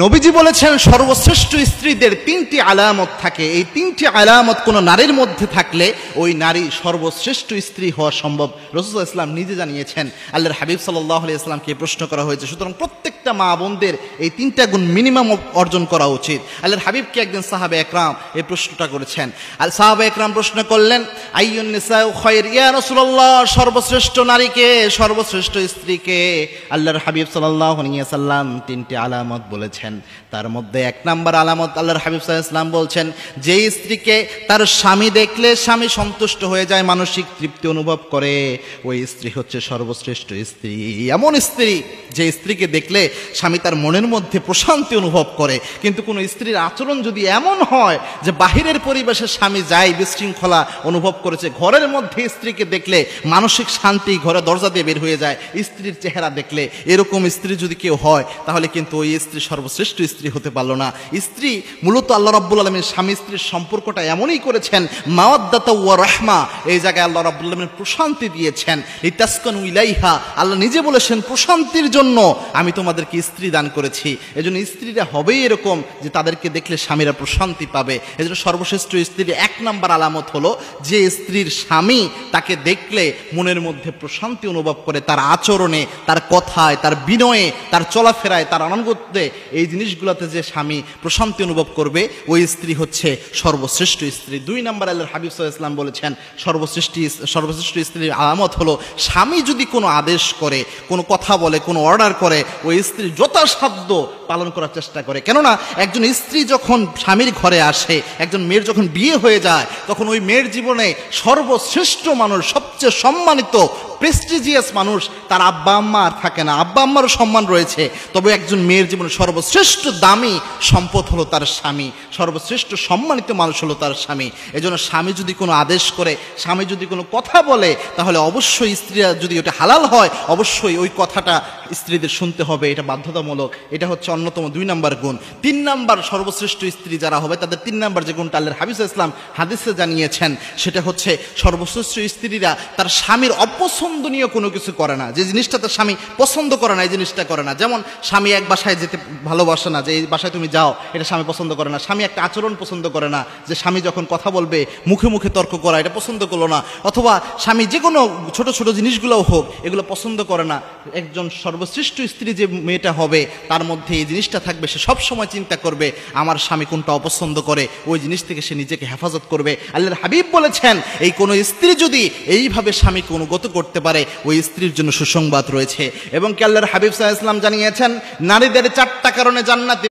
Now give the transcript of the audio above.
নবীজি বলেছেন সর্বশ্রেষ্ঠ স্ত্রীদের তিনটি আলামত থাকে। এই তিনটি আলামত কোনো নারীর মধ্যে থাকলে ওই নারী সর্বশ্রেষ্ঠ স্ত্রী হওয়া সম্ভব। রাসূলুল্লাহ ইসলাম নিজে জানিয়েছেন। আল্লাহর হাবিব সাল্লাল্লাহু আলাইহি ওয়াসাল্লামকে প্রশ্ন করা হয়েছে, সুতরাং প্রত্যেকটা মা বোনদের এই তিনটা গুণ মিনিমাম অর্জন করা উচিত। আল্লাহর হাবিবকে একদিন সাহাবে একরাম এই প্রশ্নটা করেছেন। আর সাহাবে একরাম প্রশ্ন করলেন, আইয়ুন নিসাউ খায়র ইয়া রাসূলুল্লাহ, সর্বশ্রেষ্ঠ নারীকে, সর্বশ্রেষ্ঠ স্ত্রীকে? আল্লাহর হাবিব সাল্লাল্লাহু আলাইহি ওয়াসাল্লাম তিনটি আলামত বলেছেন। তার মধ্যে এক নাম্বার আলামত আল্লাহর হাবিব সাল্লাল্লাহু আলাইহি ওয়াসাল্লাম বলছেন, যে স্ত্রীকে তার স্বামী দেখলে স্বামী সন্তুষ্ট হয়ে যায়, মানসিক তৃপ্তি অনুভব করে, ওই স্ত্রী হচ্ছে সর্বশ্রেষ্ঠ স্ত্রী। এমন স্ত্রী যে স্ত্রীকে দেখলে স্বামী তার মনের মধ্যে প্রশান্তি অনুভব করে। কিন্তু কোনো স্ত্রীর আচরণ যদি এমন হয় যে বাহিরের পরিবেশে স্বামী যায় বিশৃঙ্খলা অনুভব করেছে, ঘরের মধ্যে স্ত্রীকে দেখলে মানসিক শান্তি ঘরে দরজা দিয়ে বের হয়ে যায় স্ত্রীর চেহারা দেখলে, এরকম স্ত্রী যদি কেউ হয় তাহলে কিন্তু ওই স্ত্রী সর্বশ্রেষ্ঠ স্ত্রী হতে পারল না। স্ত্রী মূলত আল্লাহ রাব্বুল আলামিন স্বামী স্ত্রীর সম্পর্কটা এমনই করেছেন, মাওয়াদ্দাতা ওয়া রাহমা, এই জায়গায় আল্লাহ রাব্বুল আলামিন প্রশান্তি দিয়েছেন। লিতাসকানু ইলাইহা, আল্লাহ নিজে বলেছেন প্রশান্তির জন্য আমি তোমাদেরকে স্ত্রী দান করেছি। এজন্য স্ত্রীরা হবেই এরকম যে তাদেরকে দেখলে স্বামীরা প্রশান্তি পাবে। এজন্য সর্বশ্রেষ্ঠ স্ত্রীর এক নাম্বার আলামত হলো যে স্ত্রীর স্বামী তাকে দেখলে মনের মধ্যে প্রশান্তি অনুভব করে, তার আচরণে, তার কথায়, তার বিনয়ে, তার চলাফেরায়, তার আনুগত্যে, এই জিনিসগুলোতে যে স্বামী প্রশান্তি অনুভব করবে ওই স্ত্রী হচ্ছে সর্বশ্রেষ্ঠ স্ত্রী। দুই নাম্বার আল্লাহর হাবিব সাল্লাল্লাহু আলাইহি ওয়াসাল্লাম বলেছেন সর্বশ্রেষ্ঠ স্ত্রীর আলামত হলো স্বামী যদি কোনো আদেশ করে, কোনো কথা বলে, কোনো অর্ডার করে, ওই স্ত্রী যথাসাধ্য পালন করার চেষ্টা করে। কেননা একজন স্ত্রী যখন স্বামীর ঘরে আসে, একজন মেয়ের যখন বিয়ে হয়ে যায়, তখন ওই মেয়ের জীবনে সর্বশ্রেষ্ঠ মানুষ, সবচেয়ে সম্মানিত প্রেস্টিজিয়াস মানুষ তার আব্বা আম্মা আর থাকে না। আব্বা আম্মারও সম্মান রয়েছে, তবে একজন মেয়ের জীবনে সর্বশ্রেষ্ঠ দামি সম্পদ হলো তার স্বামী, সর্বশ্রেষ্ঠ সম্মানিত মানুষ হলো তার স্বামী। এজন্য স্বামী যদি কোনো আদেশ করে, স্বামী যদি কোনো কথা বলে, তাহলে অবশ্যই স্ত্রীরা যদি ওটা হালাল হয়, অবশ্যই ওই কথাটা স্ত্রীদের শুনতে হবে, এটা বাধ্যতামূলক। এটা হচ্ছে অন্যতম দুই নাম্বার গুণ। তিন নাম্বার সর্বশ্রেষ্ঠ স্ত্রী যারা হবে তাদের তিন নাম্বার যে গুণটা আল্লাহর হাবিব সাল্লাল্লাহু আলাইহি ওয়াসাল্লাম হাদিসে জানিয়েছেন, সেটা হচ্ছে সর্বশ্রেষ্ঠ স্ত্রীরা তার স্বামীর অপছন্দনীয় কোনো কিছু করে না। যে জিনিসটা তার স্বামী পছন্দ করে না এই জিনিসটা করে না। যেমন স্বামী এক বাসায় যেতে ভালোবাসে না, যে এই বাসায় তুমি যাও, এটা স্বামী পছন্দ করে না। স্বামী একটা আচরণ পছন্দ করে না, যে স্বামী যখন কথা বলবে মুখে মুখে তর্ক করা, এটা পছন্দ করলো না। অথবা স্বামী যে কোনো ছোট ছোট জিনিসগুলোও হোক এগুলো পছন্দ করে না। একজন সর্বশ্রেষ্ঠ স্ত্রী যে মেয়েটা হবে তার মধ্যে এই জিনিসটা থাকবে, সে সবসময় চিন্তা করবে আমার স্বামী কোনটা অপছন্দ করে, ওই জিনিস থেকে সে নিজেকে হেফাজত করবে। আল্লাহর হাবিব বলেছেন এই কোনো স্ত্রী যদি এইভাবে স্বামীকে অনুগত করতে পারে ওই স্ত্রীর জন্য সুসংবাদ রয়েছে। এবং কি আল্লাহর হাবিব সাল্লাল্লাহু আলাইহি ওয়াসাল্লাম জানিয়েছেন নারীদের 4টা কারণে জান্নাত